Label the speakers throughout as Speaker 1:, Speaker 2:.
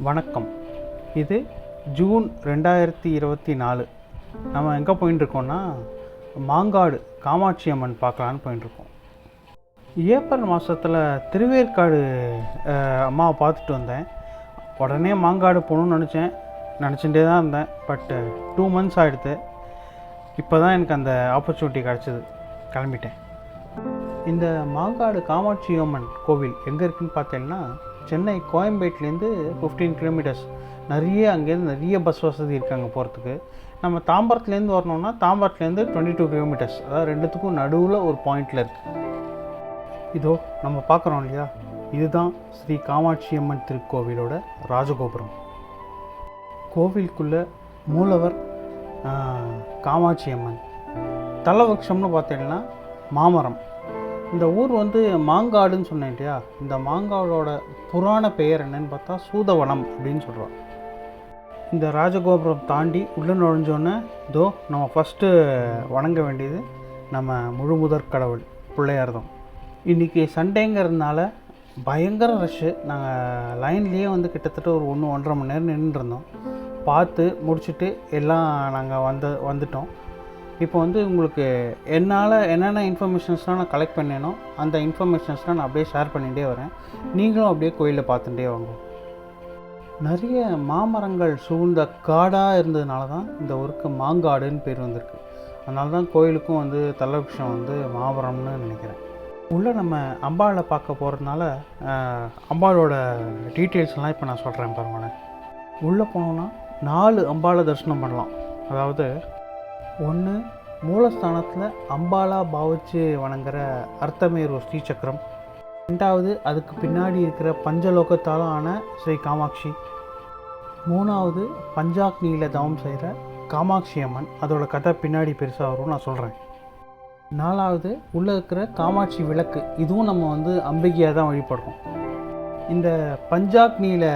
Speaker 1: வணக்கம். இது ஜூன் 2024. நம்ம எங்கே போயின்ட்டுருக்கோன்னா மாங்காடு காமாட்சி அம்மன் பார்க்கலான்னு போயின்ட்டுருக்கோம். ஏப்ரல் மாதத்தில் திருவேற்காடு அம்மாவை பார்த்துட்டு வந்தேன். உடனே மாங்காடு போகணுன்னு நினச்சிட்டே தான் இருந்தேன். பட் 2 months ஆகிடுது. இப்போ தான் எனக்கு அந்த ஆப்பர்ச்சுனிட்டி கிடச்சிது, கிளம்பிட்டேன். இந்த மாங்காடு காமாட்சி அம்மன் கோவில் எங்கே இருக்குதுன்னு பார்த்தீங்கன்னா, சென்னை கோயம்பேட்டிலேருந்து 15 கிலோமீட்டர்ஸ். அங்கேருந்து நிறைய பஸ் வசதி இருக்காங்க போகிறதுக்கு. நம்ம தாம்பரத்துலேருந்து வரணுன்னா தாம்பரத்துலேருந்து 22 கிலோமீட்டர்ஸ். அதாவது ரெண்டுத்துக்கும் நடுவில் ஒரு பாயிண்டில் இருக்குது. இதோ நம்ம பார்க்குறோம் இல்லையா, இதுதான் ஸ்ரீ காமாட்சி அம்மன் திருக்கோவிலோட ராஜகோபுரம். கோவிலுக்குள்ளே மூலவர் காமாட்சி அம்மன். தலவருஷம்னு பார்த்தீங்கன்னா மாமரம். இந்த ஊர் மாங்காடுன்னு சொன்னேன் இல்லையா, இந்த மாங்காடோட புராண பெயர் என்னன்னு பார்த்தா சூதவனம் அப்படின்னு சொல்கிறோம். இந்த ராஜகோபுரம் தாண்டி உள்ளே நுழைஞ்சோன்னே இதோ நம்ம ஃபஸ்ட்டு வணங்க வேண்டியது நம்ம முழு முதற் கடவுள் பிள்ளையார் தான். இன்றைக்கி சண்டேங்கிறதுனால பயங்கர ரஷ்ஷு. நாங்கள் லைன்லேயே கிட்டத்தட்ட ஒரு 1-1.5 மணி நேரம் நின்றுருந்தோம். பார்த்து முடிச்சுட்டு எல்லாம் நாங்கள் வந்துட்டோம். இப்போ உங்களுக்கு என்னால் என்னென்ன இன்ஃபர்மேஷன்ஸ்லாம் நான் கலெக்ட் பண்ணேனோ அந்த இன்ஃபர்மேஷன்ஸ்லாம் நான் அப்படியே ஷேர் பண்ணிகிட்டே வரேன். நீங்களும் அப்படியே கோயிலில் பார்த்துட்டே வாங்க. நிறைய மாமரங்கள் சூழ்ந்த காடாக இருந்ததுனால தான் இந்த ஊருக்கு மாங்காடுன்னு பேர் வந்திருக்கு. அதனால தான் கோயிலுக்கும் தலவிருஷம் மாமரம்னு நினைக்கிறேன். உள்ளே நம்ம அம்பாளை பார்க்க போகிறதுனால அம்பாளோட டீட்டெயில்ஸ்லாம் இப்போ நான் சொல்கிறேன் பாருங்களேன். உள்ளே போனோன்னா 4 அம்பாளை தரிசனம் பண்ணலாம். அதாவது 1 மூலஸ்தானத்தில் அம்பாலா பாவிச்சு வணங்குற அர்த்தமேரு ஸ்ரீசக்கரம். 2வது அதுக்கு பின்னாடி இருக்கிற பஞ்சலோகத்தாலும் ஆன ஸ்ரீ காமாட்சி. 3வது பஞ்சாக்னியில் தவம் செய்கிற காமாட்சி அம்மன். அதோட கதை பின்னாடி பெருசாக வரும், நான் சொல்கிறேன். 4வது உள்ளே இருக்கிற காமாட்சி விளக்கு. இதுவும் நம்ம அம்பிகையாக தான் வழிபடுறோம். இந்த பஞ்சாக்னியில்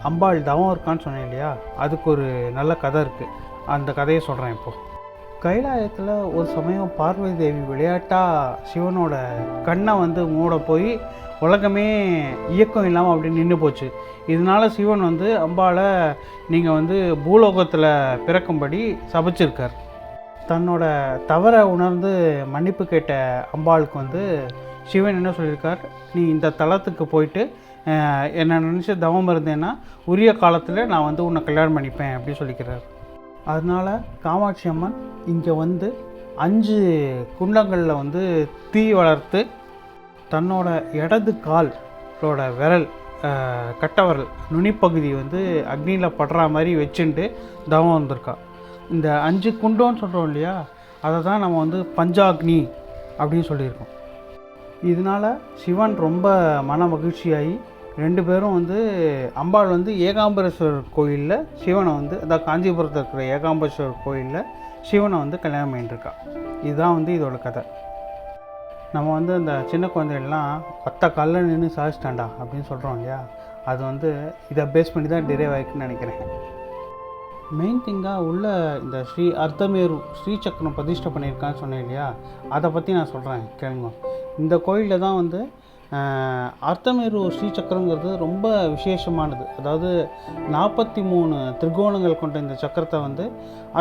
Speaker 1: அம்பாள் தவம் இருக்கான்னு சொன்னேன் இல்லையா, அதுக்கு ஒரு நல்ல கதை இருக்குது. அந்த கதையை சொல்கிறேன் இப்போது. கைலாயத்தில் ஒரு சமயம் பார்வதி தேவி விளையாட்டாக சிவனோட கண்ணை மூட போய் உலகமே இயக்கம் இல்லாமல் அப்படி நின்று போச்சு. இதனால் சிவன் அம்பாளை நீங்கள் பூலோகத்தில் பிறக்கும்படி சபிச்சிருக்கார். தன்னோட தவறை உணர்ந்து மன்னிப்பு கேட்ட அம்பாளுக்கு சிவன் என்ன சொல்லியிருக்கார், நீ இந்த தலத்துக்கு போயிட்டு என்னை நினச்சி தவம் இருந்தேன்னா உரிய காலத்தில் நான் உன்னை கல்யாணம் பண்ணிப்பேன் அப்படி சொல்லிக்கிறார். அதனால் காமாட்சி அம்மன் இங்கே 5 குண்டங்களில் தீ வளர்த்து தன்னோட இடது காலோட விரல் கட்டவரல் நுனிப்பகுதி அக்னியில் படுற மாதிரி வச்சுட்டு தவம் வந்திருக்கா. இந்த 5 குண்டம்னு சொல்கிறோம் இல்லையா, அதை தான் நம்ம பஞ்சாக்னி அப்படின்னு சொல்லியிருக்கோம். இதனால் சிவன் ரொம்ப மன மகிழ்ச்சியாகி 2 பேரும் அம்பாள் ஏகாம்பரேஸ்வரர் கோயிலில் சிவனை அதாவது காஞ்சிபுரத்தில் இருக்கிற ஏகாம்பரேஸ்வரர் கோயிலில் சிவனை கல்யாணம் பண்ணிட்டுருக்கா. இதுதான் இதோட கதை. நம்ம அந்த சின்ன குழந்தைகள்லாம் 10 காலில் நின்று சாதிச்சிட்டாண்டா அப்படின்னு சொல்கிறோம் இல்லையா, அது இதை பேஸ் பண்ணி தான் டிரைவ் ஆகிக்குன்னு நினைக்கிறேன். மெயின் திங்காக உள்ள இந்த ஸ்ரீ அர்த்தமேரு ஸ்ரீசக்கரம் பிரதிஷ்டை பண்ணியிருக்கான்னு சொன்னேன் இல்லையா, அதை பற்றி நான் சொல்கிறேன் கேளுங்க. இந்த கோயிலில் தான் அர்த்தமேரு ஸ்ரீசக்கரங்கிறது ரொம்ப விசேஷமானது. அதாவது 43 திரிகோணங்கள் கொண்ட இந்த சக்கரத்தை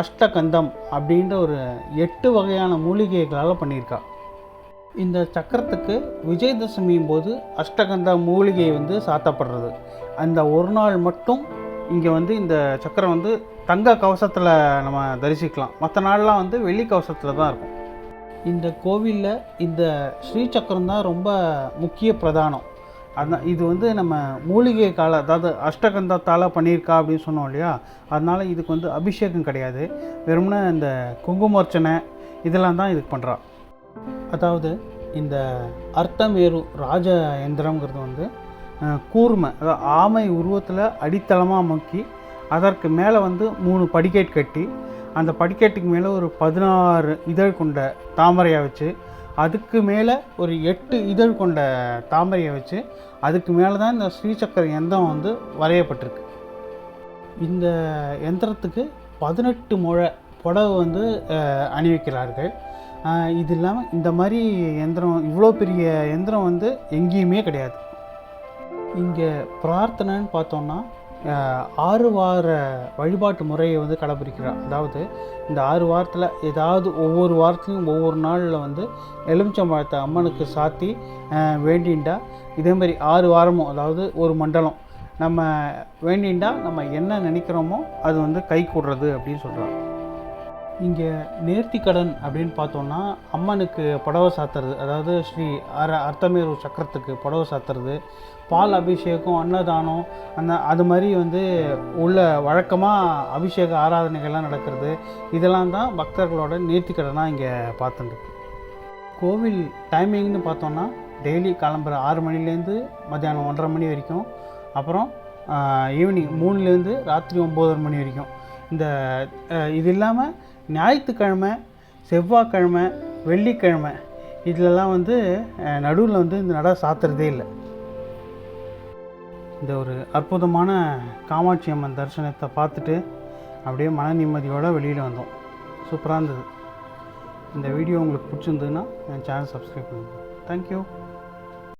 Speaker 1: அஷ்டகந்தம் அப்படின்ற ஒரு 8 வகையான மூலிகைகளால் பண்ணியிருக்கா. இந்த சக்கரத்துக்கு விஜயதசமியும் போது அஷ்டகந்த மூலிகை சாத்தப்படுறது. அந்த ஒரு நாள் மட்டும் இங்கே இந்த சக்கரம் தங்க கவசத்தில் நம்ம தரிசிக்கலாம். மற்ற நாள்லாம் வெள்ளி கவசத்தில் தான் இருக்கும். இந்த கோவிலில் இந்த ஸ்ரீசக்கரம் தான் ரொம்ப முக்கிய பிரதானம். அதான் இது நம்ம மூலிகை கால, அதாவது அஷ்டகந்தத்தால் பண்ணியிருக்கா அப்படின்னு சொன்னோம் இல்லையா, அதனால் இதுக்கு அபிஷேகம் கிடையாது. வெறும்னா இந்த குங்குமர்ச்சனை இதெல்லாம் தான் இதுக்கு பண்ணுறா. அதாவது இந்த அர்த்தமேரு ராஜ யந்திரங்கிறது கூர்மை, அதாவது ஆமை உருவத்தில் அடித்தளமாக மக்கி அதற்கு மேலே 3 படிக்கேட் கட்டி அந்த படிக்கட்டுக்கு மேலே ஒரு 16 இதழ் கொண்ட தாமரையை வச்சு, அதுக்கு மேலே ஒரு 8 இதழ் கொண்ட தாமரையை வச்சு, அதுக்கு மேலே தான் இந்த ஸ்ரீசக்கர யந்திரம் வரையப்பட்டிருக்கு. இந்த யந்திரத்துக்கு 18 முழ புடவை அணிவிக்கிறார்கள். இது இல்லாமல் இந்த மாதிரி யந்திரம், இவ்வளோ பெரிய யந்திரம் எங்கேயுமே கிடையாது. இங்கே பிரார்த்தனைன்னு பார்த்தோன்னா 6 வார வழிபாட்டு முறையை வந்து கடைப்பிடிக்கிறார். அதாவது இந்த 6 வாரத்தில் ஏதாவது ஒவ்வொரு வாரத்துலையும் ஒவ்வொரு நாளில் வந்து எலுமிச்சம்பழத்தை அம்மனுக்கு சாத்தி வேண்டிண்டா இதேமாதிரி 6 வாரமும், அதாவது ஒரு மண்டலம் நம்ம வேண்டிண்டா நம்ம என்ன நினைக்கிறோமோ அது வந்து கை கூடுறது அப்படின்னு சொல்கிறார். இங்கே நேர்த்திக்கடன் அப்படின்னு பார்த்தோன்னா அம்மனுக்கு புடவை சாத்துறது, அதாவது ஸ்ரீ அர்த்தமேரு சக்கரத்துக்கு புடவை சாத்துறது, பால் அபிஷேகம், அன்னதானம், அது மாதிரி வந்து உள்ள வழக்கமாக அபிஷேக ஆராதனைகள்லாம் நடக்கிறது. இதெல்லாம் தான் பக்தர்களோட நேர்த்திக்கடனாக இங்கே பார்த்துருக்கு. கோவில் டைமிங்னு பார்த்தோன்னா டெய்லி காலம்புற 6 மணிலேருந்து மத்தியானம் 1:30 மணி வரைக்கும், அப்புறம் ஈவினிங் 3லேருந்து ராத்திரி 9:30 மணி வரைக்கும். இது இல்லாமல் ஞாயிற்றுக்கிழமை, செவ்வாய்க்கிழமை, வெள்ளிக்கிழமை இதிலலாம் வந்து நடுவில் வந்து இந்த நடை சாத்துறதே இல்லை. இந்த ஒரு அற்புதமான காமாட்சி அம்மன் தரிசனத்தை பார்த்துட்டு அப்படியே மன நிம்மதியோடு வெளியில் வந்தோம். சூப்பராக இருந்தது. இந்த வீடியோ உங்களுக்கு பிடிச்சிருந்ததுன்னா என் சேனல் சப்ஸ்கிரைப் பண்ணுங்கள். தேங்க்யூ.